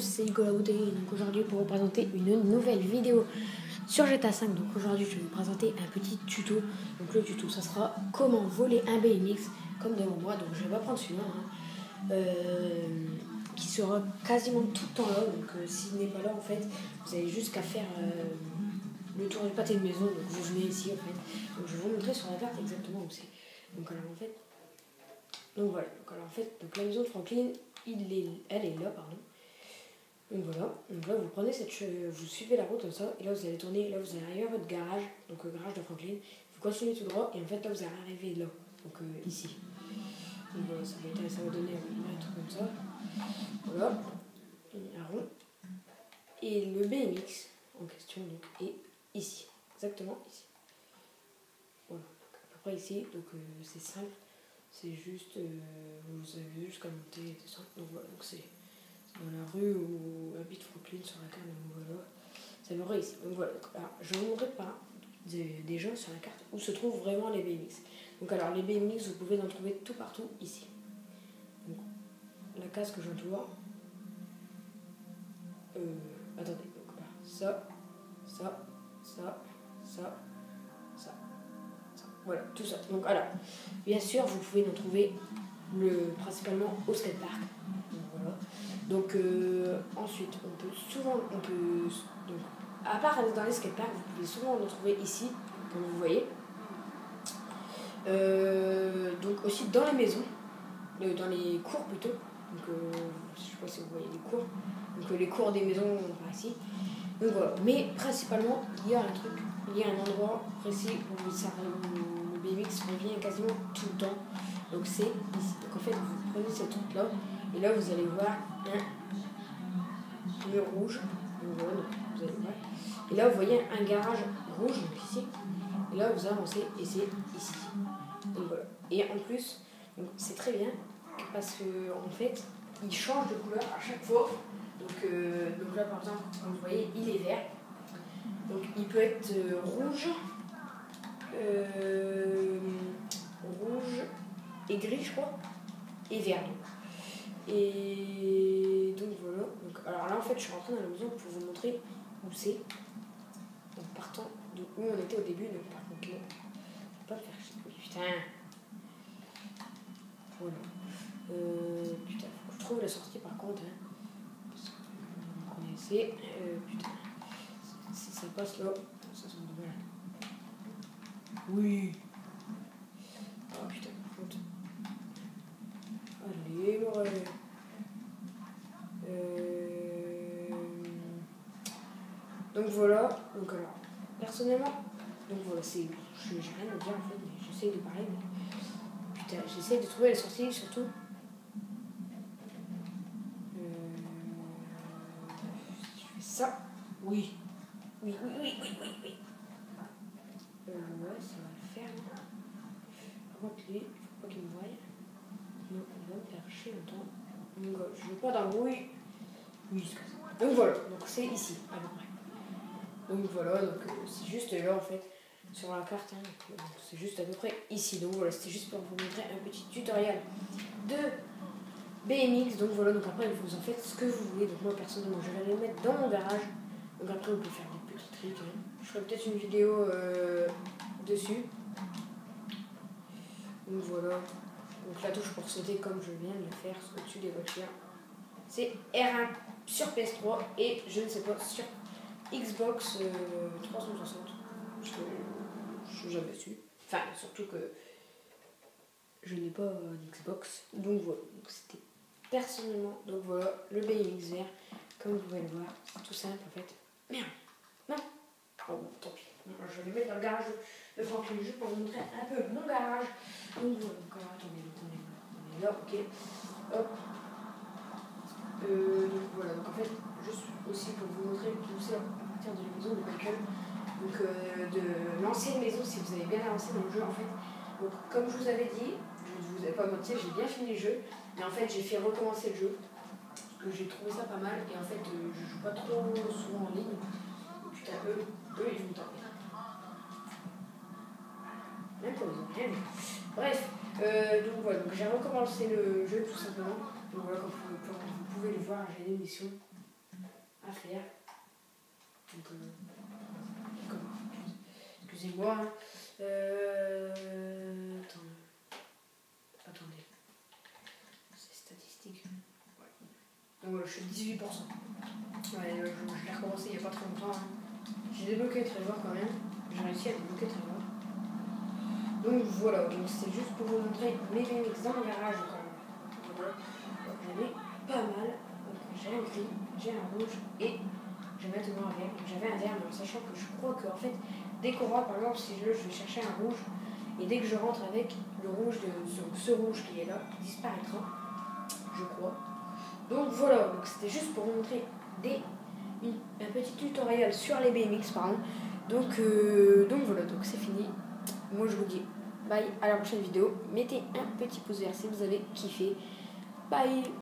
c'est Hugo la bouteille. Donc aujourd'hui pour vous présenter une nouvelle vidéo sur GTA 5. Donc aujourd'hui je vais vous présenter un petit tuto. Donc le tuto ça sera comment voler un BMX comme devant moi. Donc je vais pas prendre celui-là qui sera quasiment tout le temps là. Donc s'il n'est pas là en fait vous avez juste qu'à faire le tour du pâté de maison. Donc vous venez ici en fait. Donc je vais vous montrer sur la carte exactement où c'est. Donc alors en fait donc la maison de Franklin elle est là, pardon. Donc voilà, donc là vous prenez vous suivez la route comme ça, et là vous allez tourner, là vous allez arriver à votre garage, donc le garage de Franklin, vous continuez tout droit, et en fait là vous allez arriver là, donc ici. Donc voilà, ça va donner un truc comme ça. Voilà, un rond. Et le BMX en question donc, est ici, exactement ici. Voilà, donc à peu près ici, donc c'est simple, c'est juste, vous avez juste qu'à monter et descendre, donc voilà, donc c'est dans la rue où habite Franklin sur la carte, donc voilà, ça me rend ici. Donc voilà, alors, je vais vous montrer pas des gens sur la carte où se trouvent vraiment les BMX. Donc alors les BMX, vous pouvez en trouver tout partout ici. Donc la case que j'entoure, attendez, donc là, ça, voilà, tout ça. Donc alors, bien sûr, vous pouvez en trouver principalement au skatepark. Donc voilà. Donc ensuite, donc, à part aller dans les skateparks, vous pouvez souvent en trouver ici, comme vous voyez. Donc aussi dans les maisons, dans les cours plutôt. Donc je sais pas si vous voyez les cours. Donc les cours des maisons par ici. Donc voilà. Mais principalement, il y a un endroit précis où le BMX revient quasiment tout le temps. Donc c'est ici. Donc en fait, vous prenez cette route là et là vous allez voir un mur rouge. Donc voilà, donc vous allez voir. Et là vous voyez un garage rouge donc ici. Et là vous avancez et c'est ici. Donc voilà. Et en plus, c'est très bien parce que en fait, il change de couleur à chaque fois. Donc là par exemple, comme vous voyez, il est vert. Donc il peut être rouge et gris je crois, et vert. Et donc voilà. Donc, alors là en fait je suis rentrée dans la maison pour vous montrer où c'est. Donc partant de où on était au début, donc par contre là, je peux pas le faire. Putain. Voilà. Putain, faut que je trouve la sortie par contre. Parce que vous connaissez. Putain. Si ça passe là, ça semble de mal. Oui. Oh putain, par contre. Allez, ouais. Donc voilà. Donc alors, personnellement, donc voilà, j'ai rien à dire en fait, mais j'essaye de parler. Mais putain, j'essaye de trouver la sortie surtout. Je fais ça. Oui. Oui. Ouais, ça va le faire. Par contre, lui, il faut pas qu'il me voie. Non, il va me faire chier longtemps. Donc voilà, je veux pas d'embrouille. Oui, c'est comme ça. Donc voilà, donc c'est ici, à peu près. Donc voilà, donc c'est juste là en fait, sur la carte. Hein, c'est juste à peu près ici. Donc voilà, c'était juste pour vous montrer un petit tutoriel de BMX. Donc voilà, donc après vous en faites ce que vous voulez. Donc moi personnellement, je vais aller le mettre dans mon garage. Donc après, on peut faire des petits trucs. Hein. Je ferai peut-être une vidéo dessus. Donc voilà. Donc la touche pour sauter comme je viens de le faire au-dessus des voitures. C'est R1 sur PS3 et je ne sais pas sur Xbox 360. Parce que je suis jamais dessus. Enfin, surtout que je n'ai pas d'Xbox. Donc voilà. Donc c'était personnellement. Donc voilà, le BMX vert. Comme vous pouvez le voir, c'est tout simple en fait. Merde. Non. Oh bon, tant pis. Je vais le mettre dans le garage de Franklin juste pour vous montrer un peu mon garage. Donc voilà, donc attendez, on est là, ok. Hop. Donc voilà, donc en fait, juste aussi pour vous montrer tout ça à partir de la maison de Michael. Donc de l'ancienne maison, si vous avez bien avancé dans le jeu en fait. Donc comme je vous avais dit, je ne vous ai pas menti, j'ai bien fini le jeu. Mais en fait, j'ai fait recommencer le jeu. Parce que j'ai trouvé ça pas mal. Et en fait, je joue pas trop souvent en ligne. Putain, eux, ils vont taper. Même pour les rien. Bref, donc voilà, donc j'ai recommencé le jeu tout simplement. Donc voilà, comme vous pouvez le voir, j'ai une émission. à faire. Donc, excusez-moi. Attendez. C'est statistique. Ouais. Donc voilà, je suis 18%. Ouais, je l'ai recommencé il n'y a pas très longtemps. Hein. J'ai débloqué Trevor quand même. J'ai réussi à débloquer Trevor. Donc voilà, donc c'est juste pour vous montrer mes BMX dans le garage quand même. Voilà. J'en ai pas mal. Donc j'ai un gris, j'ai un rouge et j'ai maintenant un vert. Donc j'avais un vert, mais en sachant que je crois que en fait, dès qu'on rentre, par exemple, si je vais chercher un rouge, et dès que je rentre avec le rouge de ce rouge qui est là, il disparaîtra, je crois. Donc voilà, donc c'était juste pour vous montrer un petit tutoriel sur les BMX, pardon. Donc voilà, donc c'est fini. Moi je vous dis bye, à la prochaine vidéo. Mettez un petit pouce vert si vous avez kiffé. Bye.